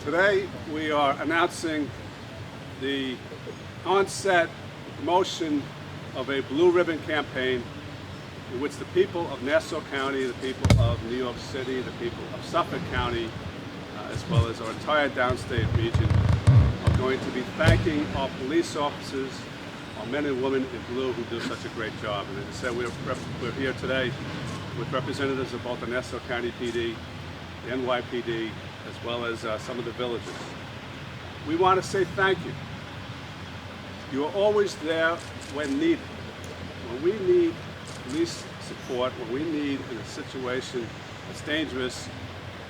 Today we are announcing the onset motion of a blue ribbon campaign in which the people of Nassau County, the people of New York City, the people of Suffolk County, as well as our entire downstate region, are going to be thanking our police officers, our men and women in blue who do such a great job. And as I said, we're here today with representatives of both the Nassau County PD, the NYPD, as well as some of the villages. We want to say thank you. You are always there when needed. When we need police support, when we need in a situation that's dangerous,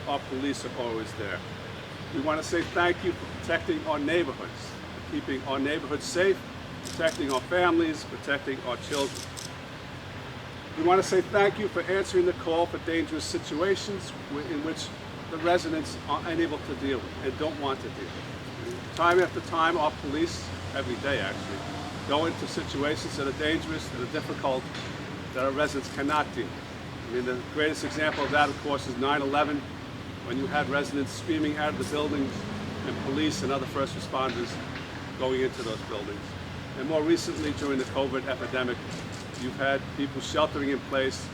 our police are always there. We want to say thank you for protecting our neighborhoods, for keeping our neighborhoods safe, protecting our families, protecting our children. We want to say thank you for answering the call for dangerous situations in which the residents are unable to deal with and don't want to deal with. Time after time, our police, every day actually, go into situations that are dangerous, that are difficult, that our residents cannot deal with. I mean, the greatest example of that, of course, is 9/11, when you had residents screaming out of the buildings and police and other first responders going into those buildings. And more recently, during the COVID epidemic, you've had people sheltering in place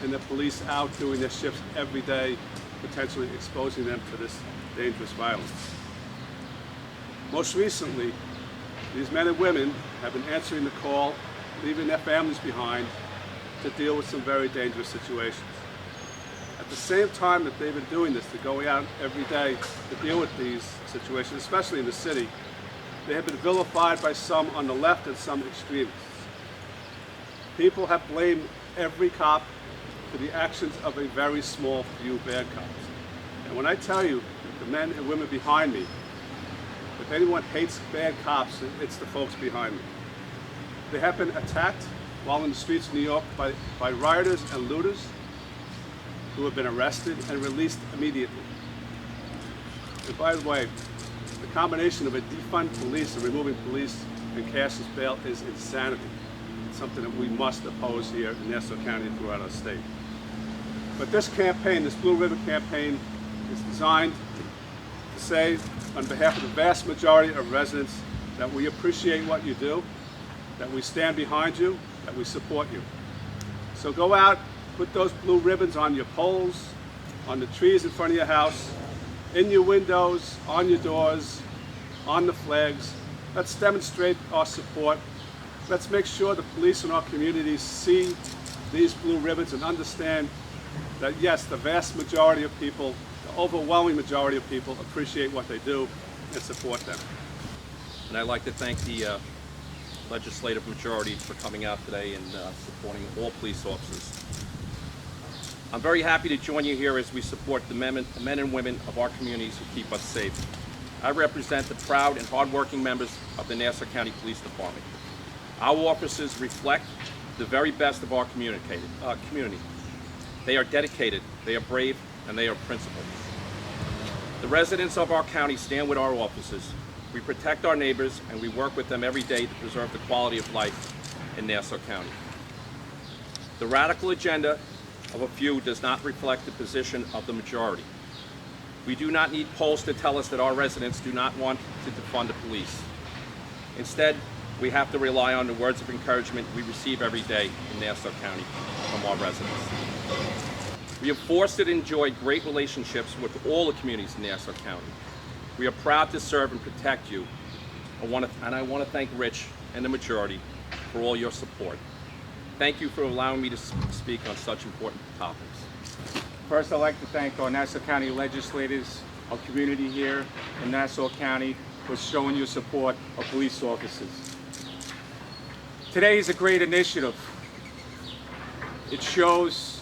and the police out doing their shifts every day, potentially exposing them to this dangerous violence. Most recently, these men and women have been answering the call, leaving their families behind to deal with some very dangerous situations. At the same time that they've been doing this, they're going out every day to deal with these situations, especially in the city, they have been vilified by some on the left and some extremists. People have blamed every cop for the actions of a very small few bad cops. And when I tell you, the men and women behind me, if anyone hates bad cops, it's the folks behind me. They have been attacked while in the streets of New York by rioters and looters who have been arrested and released immediately. And by the way, the combination of a defund police and removing police and cashless bail is insanity. It's something that we must oppose here in Nassau County and throughout our state. But this campaign, this Blue Ribbon campaign, is designed to say, on behalf of the vast majority of residents, that we appreciate what you do, that we stand behind you, that we support you. So go out, put those blue ribbons on your poles, on the trees in front of your house, in your windows, on your doors, on the flags. Let's demonstrate our support. Let's make sure the police in our communities see these blue ribbons and understand that yes, the vast majority of people, the overwhelming majority of people appreciate what they do and support them. And I'd like to thank the legislative majority for coming out today and supporting all police officers. I'm very happy to join you here as we support the men and women of our communities who keep us safe. I represent the proud and hardworking members of the Nassau County Police Department. Our officers reflect the very best of our community. They are dedicated, they are brave, and they are principled. The residents of our county stand with our officers. We protect our neighbors, and we work with them every day to preserve the quality of life in Nassau County. The radical agenda of a few does not reflect the position of the majority. We do not need polls to tell us that our residents do not want to defund the police. Instead, we have to rely on the words of encouragement we receive every day in Nassau County from our residents. We have forced and enjoyed great relationships with all the communities in Nassau County. We are proud to serve and protect you. I want to thank Rich and the majority for all your support. Thank you for allowing me to speak on such important topics. First, I'd like to thank our Nassau County legislators, our community here in Nassau County, for showing your support of police officers. Today is a great initiative. It shows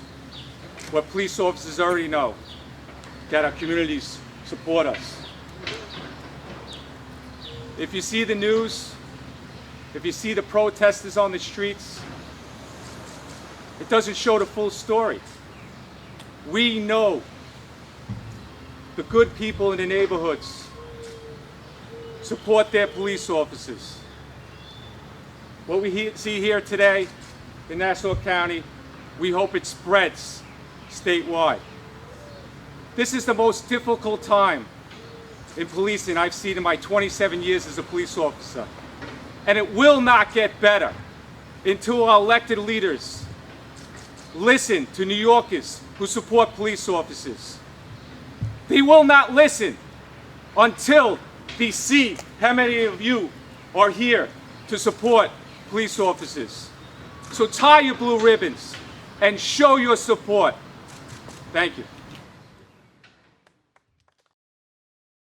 what police officers already know, that our communities support us. If you see the news, if you see the protesters on the streets, it doesn't show the full story. We know the good people in the neighborhoods support their police officers. What we see here today in Nassau County, we hope it spreads statewide. This is the most difficult time in policing I've seen in my 27 years as a police officer. And it will not get better until our elected leaders listen to New Yorkers who support police officers. They will not listen until they see how many of you are here to support police officers. So tie your blue ribbons and show your support. Thank you.